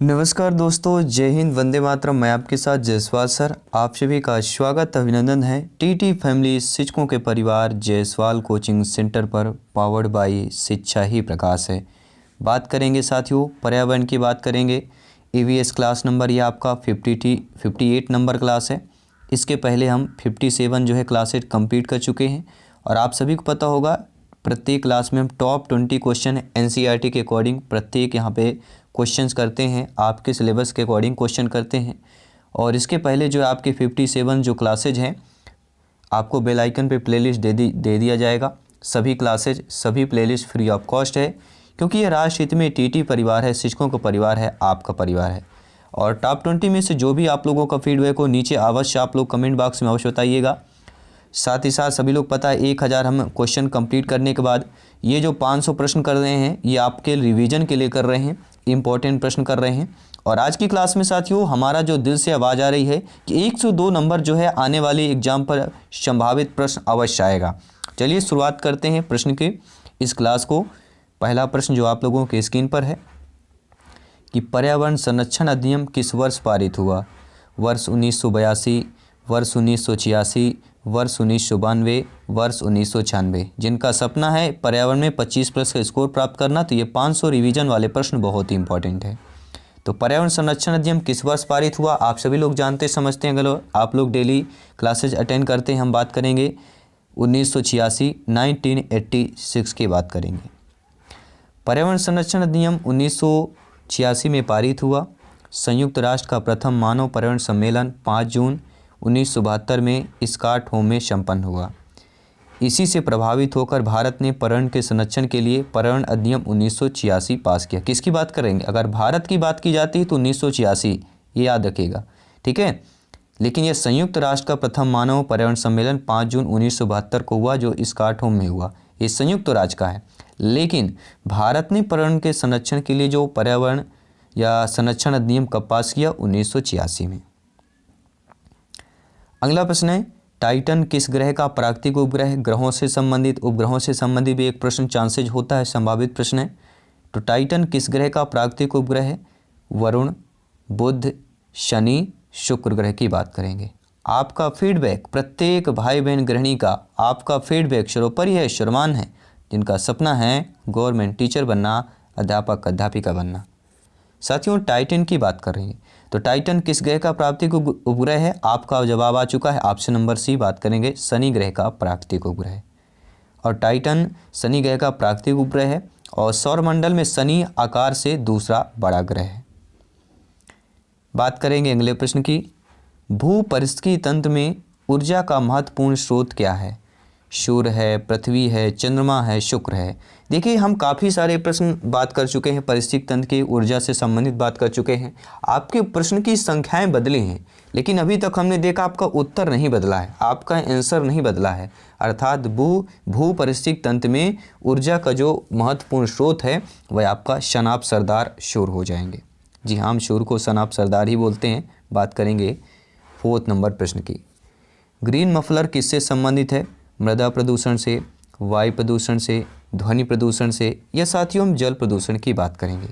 नमस्कार दोस्तों, जय हिंद, वंदे मातरम। मैं आपके साथ जायसवाल सर। आप सभी का स्वागत अभिनंदन है टीटी फैमिली शिक्षकों के परिवार जायसवाल कोचिंग सेंटर पर, पावर्ड बाय शिक्षा ही प्रकाश है। बात करेंगे साथियों, पर्यावरण की बात करेंगे। ईवीएस क्लास नंबर ये आपका 58 नंबर क्लास है। इसके पहले हम 57 जो है क्लासेज कंप्लीट कर चुके हैं और आप सभी को पता होगा प्रत्येक क्लास में हम टॉप 20 क्वेश्चन एनसीईआरटी के अकॉर्डिंग प्रत्येक यहाँ पे क्वेश्चंस करते हैं, आपके सिलेबस के अकॉर्डिंग क्वेश्चन करते हैं। और इसके पहले जो आपके 57 जो क्लासेज हैं, आपको बेल आइकन पे प्लेलिस्ट दे दिया जाएगा। सभी क्लासेज, सभी प्लेलिस्ट फ्री ऑफ कॉस्ट है, क्योंकि ये राष्ट्र हित में टीटी परिवार है, शिक्षकों का परिवार है, आपका परिवार है। और टॉप 20 में से जो भी आप लोगों का फीडबैक हो नीचे अवश्य आप लोग कमेंट बॉक्स में अवश्य बताइएगा। साथ ही साथ सभी लोग पता है 1000 हम क्वेश्चन कंप्लीट करने के बाद ये जो 500 प्रश्न कर रहे हैं ये आपके रिवीजन के लिए कर रहे हैं, इंपॉर्टेंट प्रश्न कर रहे हैं। और आज की क्लास में साथियों हमारा जो दिल से आवाज़ आ रही है कि 102 नंबर जो है आने वाले एग्जाम पर संभावित प्रश्न अवश्य आएगा। चलिए शुरुआत करते हैं प्रश्न की इस क्लास को। पहला प्रश्न जो आप लोगों के स्क्रीन पर है कि पर्यावरण संरक्षण अधिनियम किस वर्ष पारित हुआ? वर्ष 1982, वर्ष 1986, वर्ष 1992, वर्ष 1996। जिनका सपना है पर्यावरण में 25+ का स्कोर प्राप्त करना, तो ये 500 रिवीजन वाले प्रश्न बहुत ही इंपॉर्टेंट है। तो पर्यावरण संरक्षण अधिनियम किस वर्ष पारित हुआ? आप सभी लोग जानते समझते हैं, अगर आप लोग डेली क्लासेज अटेंड करते हैं। हम बात करेंगे 1986, 1986 की बात करेंगे। पर्यावरण संरक्षण अधिनियम 1986 में पारित हुआ। संयुक्त राष्ट्र का प्रथम मानव पर्यावरण सम्मेलन 5 जून 1972 में स्टॉकहोम में संपन्न हुआ। इसी से प्रभावित होकर भारत ने पर्यावरण के संरक्षण के लिए पर्यावरण अधिनियम 1986 पास किया। किसकी बात करेंगे? अगर भारत की बात की जाती है तो 1986, ये याद रखिएगा, ठीक है। लेकिन यह संयुक्त राष्ट्र का प्रथम मानव पर्यावरण सम्मेलन 5 जून 1972 को हुआ, जो स्टॉकहोम में हुआ। ये संयुक्त राष्ट्र का है, लेकिन भारत ने पर्यावरण के संरक्षण के लिए जो पर्यावरण या संरक्षण अधिनियम कब पास किया? 1986 में। अगला प्रश्न है, टाइटन किस ग्रह का प्राकृतिक उपग्रह? ग्रहों से संबंधित, उपग्रहों से संबंधित भी एक प्रश्न चांसेज होता है, संभावित प्रश्न है। तो टाइटन किस ग्रह का प्राकृतिक उपग्रह है? वरुण, बुध, शनि, शुक्र ग्रह की बात करेंगे। आपका फीडबैक, प्रत्येक भाई बहन गृहिणी का आपका फीडबैक सर्वोपरि है, सर्वमान्य है। जिनका सपना है गवर्नमेंट टीचर बनना, अध्यापक अध्यापिका बनना। साथियों टाइटन की बात कर रही है, तो टाइटन किस ग्रह का प्राकृतिक उपग्रह है? आपका जवाब आ चुका है, ऑप्शन नंबर सी बात करेंगे, शनि ग्रह का प्राकृतिक उपग्रह। और टाइटन शनि ग्रह का प्राकृतिक उपग्रह है और सौरमंडल में शनि आकार से दूसरा बड़ा ग्रह है। बात करेंगे अगले प्रश्न की, भू परिस्थिति तंत्र में ऊर्जा का महत्वपूर्ण स्रोत क्या है? सूर्य है, पृथ्वी है, चंद्रमा है, शुक्र है। देखिए हम काफ़ी सारे प्रश्न बात कर चुके हैं, परिस्थितिक तंत्र की ऊर्जा से संबंधित बात कर चुके हैं। आपके प्रश्न की संख्याएं बदली हैं, लेकिन अभी तक हमने देखा आपका उत्तर नहीं बदला है, आपका आंसर नहीं बदला है। अर्थात भू परिस्थितिक तंत्र में ऊर्जा का जो महत्वपूर्ण स्रोत है वह आपका शनाब सरदार सूर्य हो जाएंगे। जी हाँ, हम सूर्य को शनाब सरदार ही बोलते हैं। बात करेंगे 4 नंबर प्रश्न की, ग्रीन मफलर किससे संबंधित है? मृदा प्रदूषण से, वायु प्रदूषण से, ध्वनि प्रदूषण से, या साथियों हम जल प्रदूषण की बात करेंगे।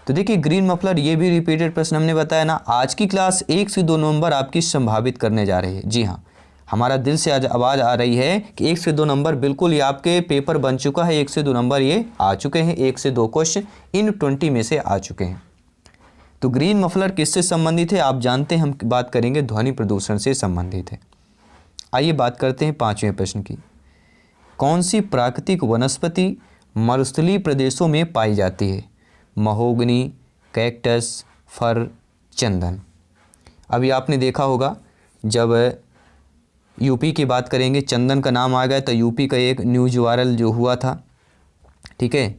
तो देखिए ग्रीन मफलर ये भी रिपीटेड प्रश्न हमने बताया ना। आज की क्लास 1 से 2 नंबर आपकी संभावित करने जा रही है। जी हाँ, हमारा दिल से आज आवाज़ आ रही है कि 1 से 2 नंबर बिल्कुल ये आपके पेपर बन चुका है। 1 से 2 नंबर ये आ चुके हैं, 1 से 2 क्वेश्चन इन 20 में से आ चुके हैं। तो ग्रीन मफलर किससे संबंधित है? आप जानते हैं, हम बात करेंगे ध्वनि प्रदूषण से संबंधित है। आइए बात करते हैं 5वें प्रश्न की, कौन सी प्राकृतिक वनस्पति मरुस्थलीय प्रदेशों में पाई जाती है? महोगनी, कैक्टस, फर, चंदन। अभी आपने देखा होगा जब यूपी की बात करेंगे, चंदन का नाम आ गया तो यूपी का एक न्यूज वायरल जो हुआ था, ठीक है,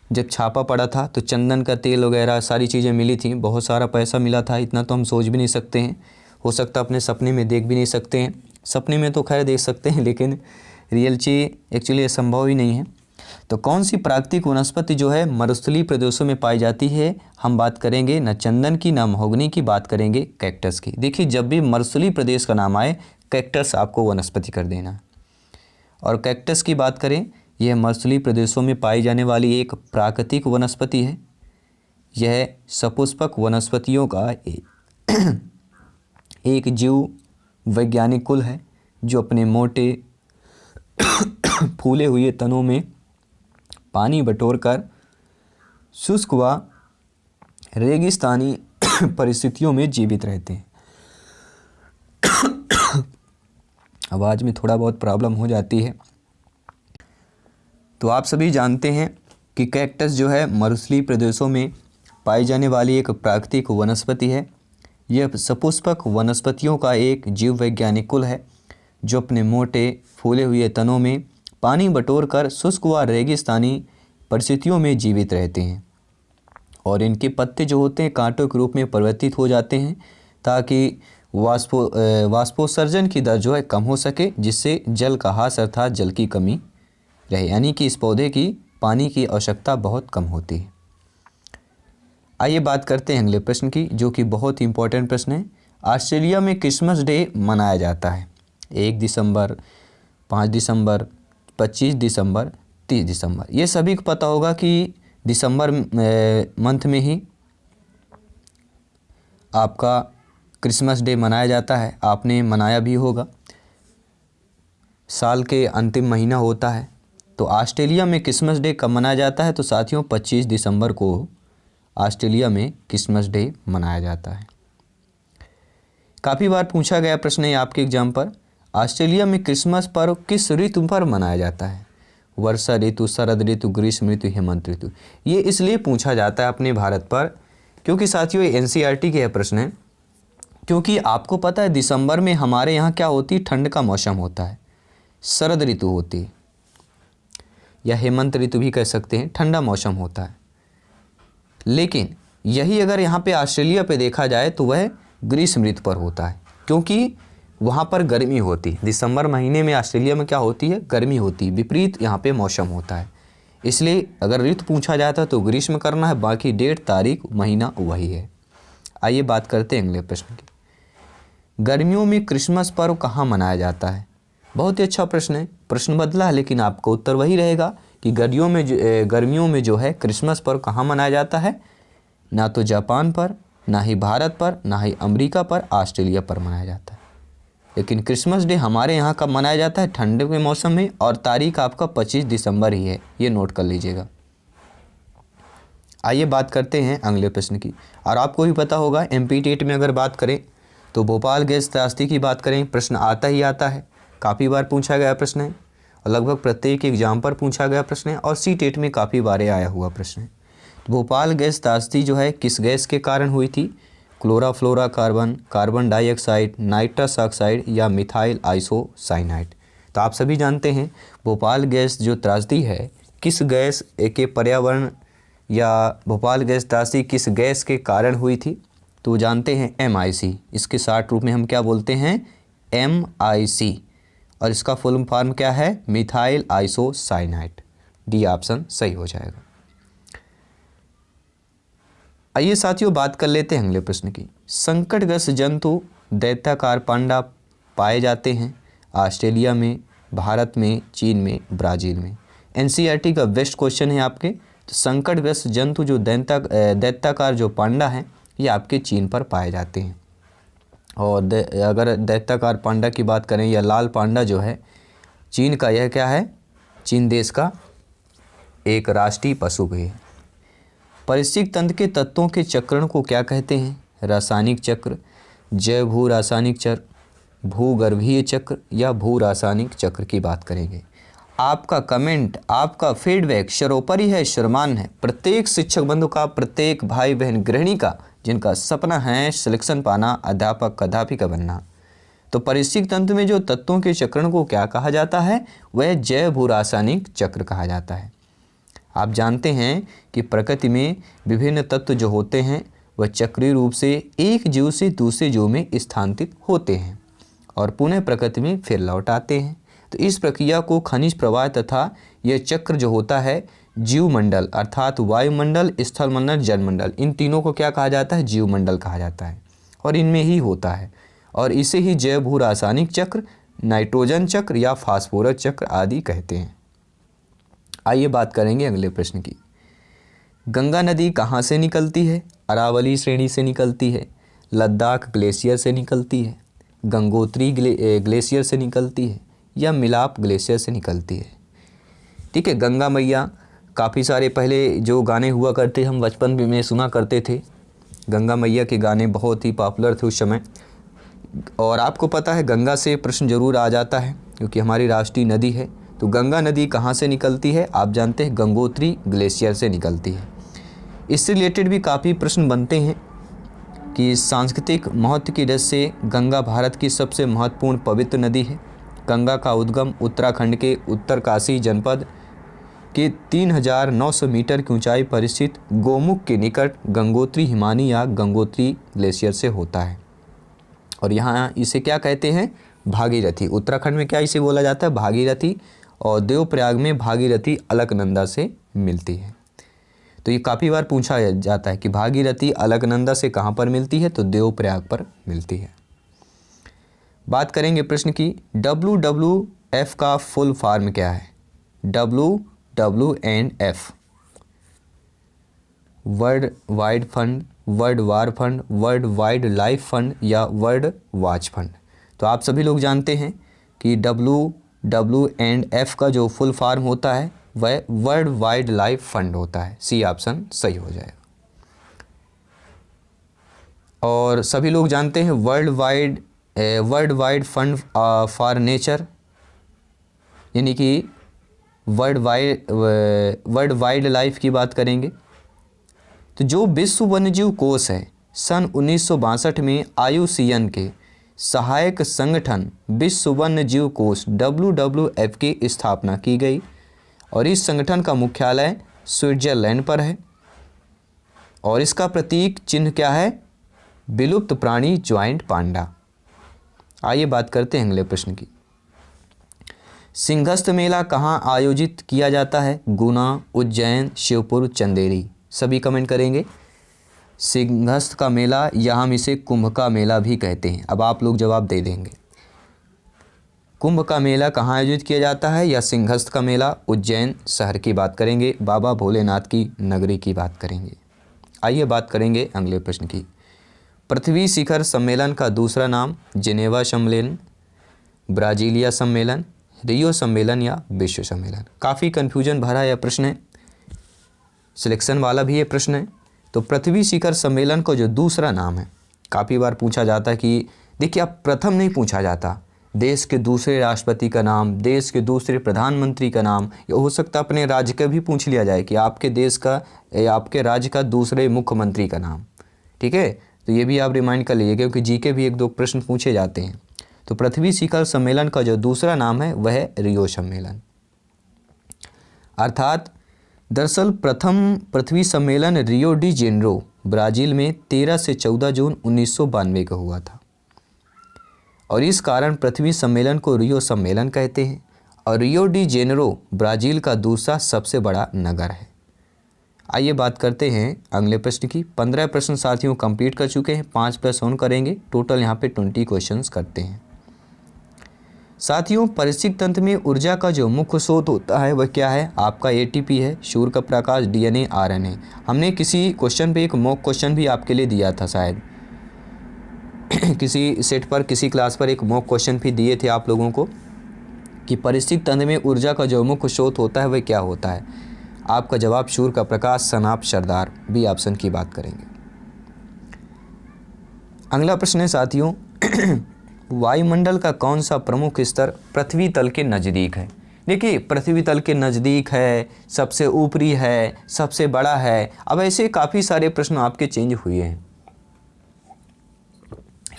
जब छापा पड़ा था तो चंदन का तेल वगैरह सारी चीज़ें मिली थी, बहुत सारा पैसा मिला था। इतना तो हम सोच भी नहीं सकते हैं, हो सकता अपने सपने में देख भी नहीं सकते हैं। सपने में तो खैर देख सकते हैं, लेकिन रियल चीज़ एक्चुअली संभव ही नहीं है। तो कौन सी प्राकृतिक वनस्पति जो है मरुस्थलीय प्रदेशों में पाई जाती है? हम बात करेंगे न चंदन की, न महोगनी की, बात करेंगे कैक्टस की। देखिए जब भी मरुस्थलीय प्रदेश का नाम आए कैक्टस आपको वनस्पति कर देना। और कैक्टस की बात करें, यह मरुस्थलीय प्रदेशों में पाई जाने वाली एक प्राकृतिक वनस्पति है। यह सपुष्पक वनस्पतियों का एक जीव वैज्ञानिक कुल है जो अपने मोटे फूले हुए तनों में पानी बटोरकर शुष्क व रेगिस्तानी परिस्थितियों में जीवित रहते हैं। आवाज़ में थोड़ा बहुत प्रॉब्लम हो जाती है। तो आप सभी जानते हैं कि कैक्टस जो है मरुस्थलीय प्रदेशों में पाई जाने वाली एक प्राकृतिक वनस्पति है। यह सपुष्पक वनस्पतियों का एक जीव वैज्ञानिक कुल है जो अपने मोटे फूले हुए तनों में पानी बटोरकर शुष्क व रेगिस्तानी परिस्थितियों में जीवित रहते हैं और इनके पत्ते जो होते हैं कांटों के रूप में परिवर्तित हो जाते हैं ताकि वाष्पोत्सर्जन की दर जो है कम हो सके, जिससे जल का ह्रास अर्थात जल की कमी रहे, यानी कि इस पौधे की पानी की आवश्यकता बहुत कम होती है। आइए बात करते हैं अगले प्रश्न की, जो कि बहुत ही इंपॉर्टेंट प्रश्न है। ऑस्ट्रेलिया में क्रिसमस डे मनाया जाता है 1 दिसंबर, 5 दिसंबर, 25 दिसंबर, 30 दिसंबर। ये सभी को पता होगा कि दिसंबर मंथ में ही आपका क्रिसमस डे मनाया जाता है, आपने मनाया भी होगा। साल के अंतिम महीना होता है। तो ऑस्ट्रेलिया में क्रिसमस डे कब मनाया जाता है? तो साथियों 25 दिसंबर को ऑस्ट्रेलिया में क्रिसमस डे मनाया जाता है। काफ़ी बार पूछा गया प्रश्न है आपके एग्जाम पर, ऑस्ट्रेलिया में क्रिसमस पर्व किस ऋतु पर मनाया जाता है? वर्षा ऋतु, शरद ऋतु, ग्रीष्म ऋतु, हेमंत ऋतु। ये इसलिए पूछा जाता है अपने भारत पर क्योंकि साथियों ये एनसीईआरटी के प्रश्न है। क्योंकि आपको पता है दिसंबर में हमारे यहाँ क्या होती है, ठंड का मौसम होता है, शरद ऋतु होती है या हेमंत ऋतु भी कह सकते हैं, ठंडा मौसम होता है। लेकिन यही अगर यहाँ पे ऑस्ट्रेलिया पे देखा जाए तो वह ग्रीष्म ऋतु पर होता है क्योंकि वहाँ पर गर्मी होती है। दिसंबर महीने में ऑस्ट्रेलिया में क्या होती है, गर्मी होती है, विपरीत यहाँ पे मौसम होता है। इसलिए अगर ऋतु पूछा जाता है तो ग्रीष्म करना है, बाकी डेट, तारीख, महीना वही है। आइए बात करते हैं अगले प्रश्न की। गर्मियों में क्रिसमस पर्व कहाँ मनाया जाता है? बहुत ही अच्छा प्रश्न है। प्रश्न बदला है लेकिन आपका उत्तर वही रहेगा कि गर्मियों में जो है क्रिसमस पर्व कहाँ मनाया जाता है? ना तो जापान पर, ना ही भारत पर, ना ही अमेरिका पर, ऑस्ट्रेलिया पर मनाया जाता है। लेकिन क्रिसमस डे हमारे यहाँ कब मनाया जाता है? ठंड के मौसम में, और तारीख आपका 25 दिसंबर ही है, ये नोट कर लीजिएगा। आइए बात करते हैं अगले प्रश्न की। और आपको भी पता होगा एमपी टेट में अगर बात करें तो भोपाल गैस त्रासदी की बात करें, प्रश्न आता ही आता है, काफ़ी बार पूछा गया प्रश्न है और लगभग प्रत्येक एग्जाम पर पूछा गया प्रश्न है और सी टेट में काफ़ी बार आया हुआ प्रश्न है। तो भोपाल गैस त्रासदी जो है किस गैस के कारण हुई थी? क्लोराफ्लोराकार्बन, कार्बन डाइऑक्साइड, नाइट्रस ऑक्साइड या मिथाइल आइसोसाइनाइड। तो आप सभी जानते हैं भोपाल गैस जो त्रासदी है किस गैस के पर्यावरण या भोपाल गैस त्रासदी किस गैस के कारण हुई थी? तो जानते हैं MIC। इसके शॉर्ट रूप में हम क्या बोलते हैं? MIC। और इसका फुल फॉर्म क्या है? Methyl isocyanide. डी ऑप्शन सही हो जाएगा। आइए साथियों बात कर लेते हैं अगले प्रश्न की। संकटग्रस्त जंतु दैत्याकार पांडा पाए जाते हैं ऑस्ट्रेलिया में, भारत में, चीन में, ब्राज़ील में। एनसीईआरटी का बेस्ट क्वेश्चन है आपके। तो संकटग्रस्त जंतु जो दैत्याकार जो पांडा हैं ये आपके चीन पर पाए जाते हैं। और अगर दैत्याकार पांडा की बात करें या लाल पांडा जो है चीन का, यह क्या है? चीन देश का एक राष्ट्रीय पशु भी है। पारिस्थितिक तंत्र के तत्वों के चक्रण को क्या कहते हैं? रासायनिक चक्र, जैव भू रासायनिक चक्र, भूगर्भीय चक्र या भू रासायनिक चक्र की बात करेंगे। आपका कमेंट, आपका फीडबैक सर्वोपरि है, सर्वमान्य है। प्रत्येक शिक्षक बंधु का, प्रत्येक भाई बहन गृहिणी का जिनका सपना है सिलेक्शन पाना, अध्यापक अध्यापिका बनना। तो पारिस्थितिक तंत्र में जो तत्वों के चक्रण को क्या कहा जाता है? वह जैव भू रासायनिक चक्र कहा जाता है। आप जानते हैं कि प्रकृति में विभिन्न तत्व जो होते हैं वह चक्रीय रूप से एक जीव से दूसरे जीव में स्थानांतरित होते हैं और पुनः प्रकृति में फिर लौट आते हैं। तो इस प्रक्रिया को खनिज प्रवाह तथा यह चक्र जो होता है जीवमंडल अर्थात वायुमंडल, स्थलमंडल, जलमंडल, इन तीनों को क्या कहा जाता है? जीवमंडल कहा जाता है और इनमें ही होता है। और इसे ही जैव भू रासायनिक चक्र, नाइट्रोजन चक्र या फास्फोरस चक्र आदि कहते हैं। आइए बात करेंगे अगले प्रश्न की। गंगा नदी कहाँ से निकलती है? अरावली श्रेणी से निकलती है, लद्दाख ग्लेशियर से निकलती है, गंगोत्री ग्लेशियर से निकलती है, या मिलाप ग्लेशियर से निकलती है। ठीक है, गंगा मैया काफ़ी सारे पहले जो गाने हुआ करते हम बचपन में सुना करते थे, गंगा मैया के गाने बहुत ही पॉपुलर थे उस समय। और आपको पता है गंगा से प्रश्न जरूर आ जाता है क्योंकि हमारी राष्ट्रीय नदी है। तो गंगा नदी कहाँ से निकलती है? आप जानते हैं गंगोत्री ग्लेशियर से निकलती है। इससे रिलेटेड भी काफ़ी प्रश्न बनते हैं कि सांस्कृतिक महत्व की दृष्टि से गंगा भारत की सबसे महत्वपूर्ण पवित्र नदी है। गंगा का उद्गम उत्तराखंड के उत्तरकाशी जनपद के 3900 मीटर की ऊंचाई पर स्थित गोमुख के निकट गंगोत्री हिमानी या गंगोत्री ग्लेशियर से होता है। और यहाँ इसे क्या कहते हैं? भागीरथी। उत्तराखंड में क्या इसे बोला जाता है? भागीरथी। और देवप्रयाग में भागीरथी अलकनंदा से मिलती है। तो ये काफ़ी बार पूछा जाता है कि भागीरथी अलकनंदा से कहाँ पर मिलती है? तो देवप्रयाग पर मिलती है। बात करेंगे प्रश्न की, WWF का फुल फॉर्म क्या है? WWF, world wide fund, world war fund, world wide life fund या वर्ल्ड वाच फंड। तो आप सभी लोग जानते हैं कि WWF का जो फुल फॉर्म होता है वह वर्ल्ड वाइड लाइफ फंड होता है। सी ऑप्शन सही हो जाएगा। और सभी लोग जानते हैं world wide fund for nature, यानी कि वर्ल्ड वाइड लाइफ की बात करेंगे तो जो विश्व वन्यजीव कोष है, सन 1962 में IUCN के सहायक संगठन विश्व वन्यजीव कोष WWF की स्थापना की गई और इस संगठन का मुख्यालय स्विट्जरलैंड पर है। और इसका प्रतीक चिन्ह क्या है? विलुप्त प्राणी ज्वाइंट पांडा। आइए बात करते हैं अगले प्रश्न की। सिंहस्थ मेला कहाँ आयोजित किया जाता है? गुना, उज्जैन, शिवपुर, चंदेरी। सभी कमेंट करेंगे। सिंहस्थ का मेला या हम इसे कुंभ का मेला भी कहते हैं। अब आप लोग जवाब दे देंगे। कुंभ का मेला कहाँ आयोजित किया जाता है या सिंहस्थ का मेला? उज्जैन शहर की बात करेंगे, बाबा भोलेनाथ की नगरी की बात करेंगे। आइए बात करेंगे अगले प्रश्न की। पृथ्वी शिखर सम्मेलन का दूसरा नाम? जिनेवा सम्मेलन, ब्राजीलिया सम्मेलन, रियो सम्मेलन या विश्व सम्मेलन। काफ़ी कन्फ्यूजन भरा यह प्रश्न है, सिलेक्शन वाला भी ये प्रश्न है। तो पृथ्वी शिखर सम्मेलन का जो दूसरा नाम है, काफ़ी बार पूछा जाता है कि देखिए अब प्रथम नहीं पूछा जाता, देश के दूसरे राष्ट्रपति का नाम, देश के दूसरे प्रधानमंत्री का नाम, या हो सकता है अपने राज्य का भी पूछ लिया जाए कि आपके देश का या आपके राज्य का दूसरे मुख्यमंत्री का नाम। ठीक है, तो ये भी आप रिमाइंड कर लीजिए क्योंकि जीके भी एक दो प्रश्न पूछे जाते हैं। तो पृथ्वी शिखर सम्मेलन का जो दूसरा नाम है वह है रियो सम्मेलन। अर्थात दरअसल प्रथम पृथ्वी सम्मेलन रियो डी जेनेरो ब्राज़ील में 13 से 14 जून 1992 को हुआ था और इस कारण पृथ्वी सम्मेलन को रियो सम्मेलन कहते हैं। और रियो डी जेनेरो ब्राज़ील का दूसरा सबसे बड़ा नगर है। आइए बात करते हैं अगले प्रश्न की। 15 प्रश्न साथियों कंप्लीट कर चुके हैं, 5 प्लस ऑन करेंगे, टोटल यहाँ पे 20 क्वेश्चंस करते हैं। साथियों, परिस्थिति तंत्र में ऊर्जा का जो मुख्य स्रोत होता है वह क्या है? आपका ATP है, सूर्य का प्रकाश, DNA, RNA। हमने किसी क्वेश्चन पे एक मॉक क्वेश्चन भी आपके लिए दिया था शायद किसी सेट पर, किसी क्लास पर एक मॉक क्वेश्चन भी दिए थे आप लोगों को कि परिस्थिति तंत्र में ऊर्जा का जो मुख्य स्रोत होता है वह क्या होता है? आपका जवाब सूर्य का प्रकाश, सनाप, सरदार, बी ऑप्शन की बात करेंगे। अगला प्रश्न है साथियों वायुमंडल का कौन सा प्रमुख स्तर पृथ्वी तल के नज़दीक है? देखिए पृथ्वी तल के नज़दीक है, सबसे ऊपरी है, सबसे बड़ा है। अब ऐसे काफ़ी सारे प्रश्न आपके चेंज हुए हैं,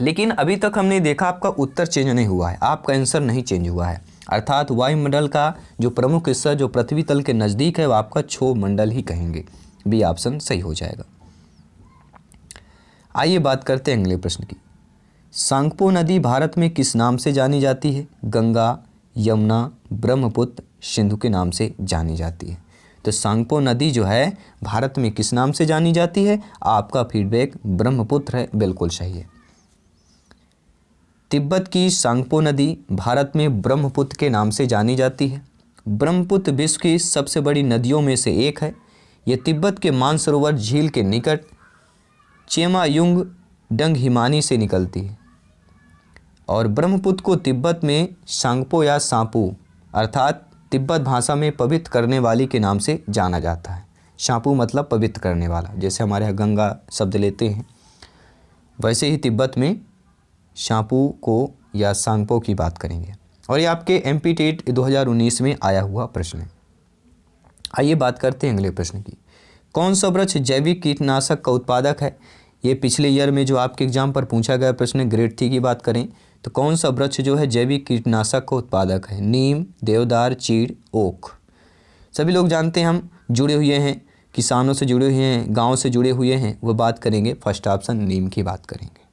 लेकिन अभी तक हमने देखा आपका उत्तर चेंज नहीं हुआ है, आपका आंसर नहीं चेंज हुआ है। अर्थात वायुमंडल का जो प्रमुख हिस्सा जो पृथ्वी तल के नज़दीक है वो आपका क्षोभ मंडल ही कहेंगे। बी ऑप्शन सही हो जाएगा। आइए बात करते हैं अगले प्रश्न की। सांगपो नदी भारत में किस नाम से जानी जाती है? गंगा, यमुना, ब्रह्मपुत्र, सिंधु के नाम से जानी जाती है। तो सांगपो नदी जो है भारत में किस नाम से जानी जाती है? आपका फीडबैक ब्रह्मपुत्र है, बिल्कुल सही है। तिब्बत की सांगपो नदी भारत में ब्रह्मपुत्र के नाम से जानी जाती है। ब्रह्मपुत्र विश्व की सबसे बड़ी नदियों में से एक है। ये तिब्बत के मानसरोवर झील के निकट चेमायुंग डंग हिमानी से निकलती है। और ब्रह्मपुत्र को तिब्बत में सांगपो या सांपू अर्थात तिब्बत भाषा में पवित्र करने वाली के नाम से जाना जाता है। सांपू मतलब पवित्र करने वाला, जैसे हमारे यहाँ गंगा शब्द लेते हैं, वैसे ही तिब्बत में सांपू को या सांगपो की बात करेंगे। और ये आपके MP टेट 2019 में आया हुआ प्रश्न है। आइए बात करते हैं अगले प्रश्न की। कौन सा वृक्ष जैविक कीटनाशक का उत्पादक है? ये पिछले ईयर में जो आपके एग्जाम पर पूछा गया प्रश्न, ग्रेड 3 की बात करें तो कौन सा वृक्ष जो है जैविक कीटनाशक का उत्पादक है? नीम, देवदार, चीड़, ओक। सभी लोग जानते हैं, हम जुड़े हुए हैं, किसानों से जुड़े हुए हैं, गाँव से जुड़े हुए हैं, वो बात करेंगे फर्स्ट ऑप्शन नीम की बात करेंगे।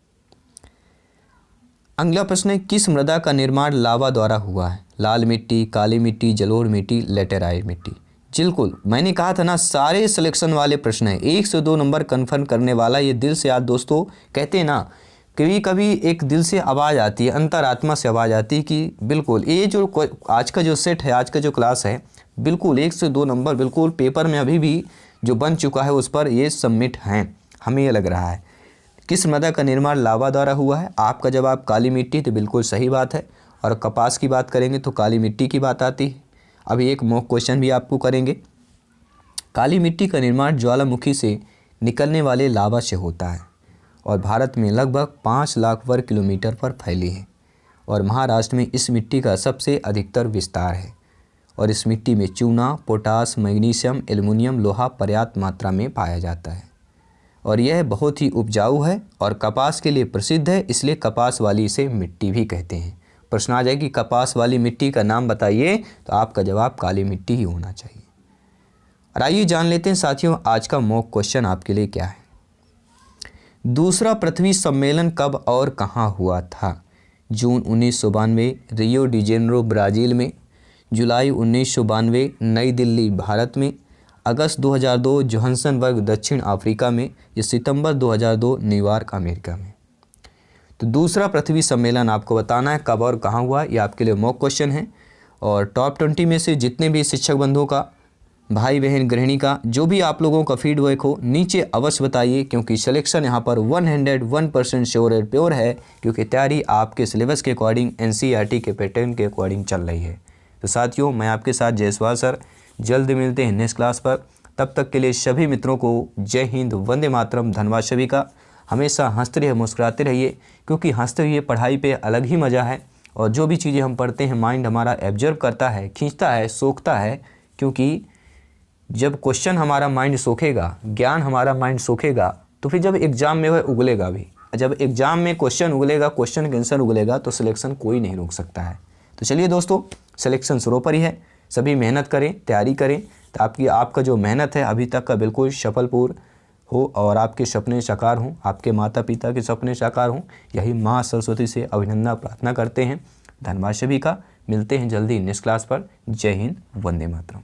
अगला प्रश्न है, किस मृदा का निर्माण लावा द्वारा हुआ है? लाल मिट्टी, काली मिट्टी, जलोढ़ मिट्टी, लेटेराइट मिट्टी। बिल्कुल, मैंने कहा था ना, सारे सिलेक्शन वाले प्रश्न हैं, 1 से 2 नंबर कन्फर्म करने वाला। ये दिल से याद दोस्तों, कहते हैं ना, कभी कभी एक दिल से आवाज़ आती है, अंतरात्मा से आवाज़ आती है कि बिल्कुल ये जो आज का जो सेट है, आज का जो क्लास है, बिल्कुल 1 से 2 नंबर बिल्कुल पेपर में अभी भी जो बन चुका है उस पर ये सबमिट हैं, हमें ये लग रहा है। किस मृदा का निर्माण लावा द्वारा हुआ है? आपका जवाब काली मिट्टी, तो बिल्कुल सही बात है। और कपास की बात करेंगे तो काली मिट्टी की बात आती है। अभी एक मॉक क्वेश्चन भी आपको करेंगे। काली मिट्टी का निर्माण ज्वालामुखी से निकलने वाले लावा से होता है और भारत में लगभग 5 लाख वर्ग किलोमीटर पर फैली है। और महाराष्ट्र में इस मिट्टी का सबसे अधिकतर विस्तार है और इस मिट्टी में चूना, पोटास, मैग्नीशियम, एल्युमिनियम, लोहा पर्याप्त मात्रा में पाया जाता है और यह बहुत ही उपजाऊ है और कपास के लिए प्रसिद्ध है, इसलिए कपास वाली इसे मिट्टी भी कहते हैं। प्रश्न आ जाए कि कपास वाली मिट्टी का नाम बताइए, तो आपका जवाब काली मिट्टी ही होना चाहिए। और आइए जान लेते हैं साथियों, आज का मॉक क्वेश्चन आपके लिए क्या है। दूसरा पृथ्वी सम्मेलन कब और कहाँ हुआ था? जून 1992 रियो डी जेनेरो ब्राज़ील में, जुलाई 1992 नई दिल्ली भारत में, अगस्त 2002 जोहान्सबर्ग दक्षिण अफ्रीका में, या सितंबर 2002 न्यूयॉर्क अमेरिका में। तो दूसरा पृथ्वी सम्मेलन आपको बताना है कब और कहाँ हुआ, ये आपके लिए मॉक क्वेश्चन है। और टॉप 20 में से जितने भी शिक्षक बंधुओं का, भाई बहन गृहिणी का जो भी आप लोगों का फीडबैक हो नीचे अवश्य बताइए, क्योंकि सिलेक्शन यहाँ पर 101% श्योर और प्योर है, क्योंकि तैयारी आपके सिलेबस के अकॉर्डिंग NCERT के पैटर्न के अकॉर्डिंग चल रही है। तो साथियों, मैं आपके साथ जयसवाल सर, जल्द मिलते हैं नेक्स्ट क्लास पर। तब तक के लिए सभी मित्रों को जय हिंद, वंदे मातरम, धन्यवाद सभी का। हमेशा हंसते रहिए, मुस्कुराते रहिए, क्योंकि हंसते हुए पढ़ाई पे अलग ही मज़ा है और जो भी चीज़ें हम पढ़ते हैं माइंड हमारा एब्जर्व करता है, खींचता है, सोखता है। क्योंकि जब क्वेश्चन हमारा माइंड सोखेगा, ज्ञान हमारा माइंड सोखेगा, तो फिर जब एग्ज़ाम में वह उगलेगा भी। जब एग्ज़ाम में क्वेश्चन उगलेगा, क्वेश्चन का आंसर उगलेगा, तो सिलेक्शन कोई नहीं रोक सकता है। तो चलिए दोस्तों, सिलेक्शन सरोपर ही है, सभी मेहनत करें, तैयारी करें, तो आपका जो मेहनत है अभी तक का बिल्कुल सफलपूर्ण हो और आपके सपने साकार हों, आपके माता पिता के सपने साकार हों, यही माँ सरस्वती से अभिनंदन प्रार्थना करते हैं। धन्यवाद सभी का। मिलते हैं जल्दी नेक्स्ट क्लास पर। जय हिंद, वंदे मातरम।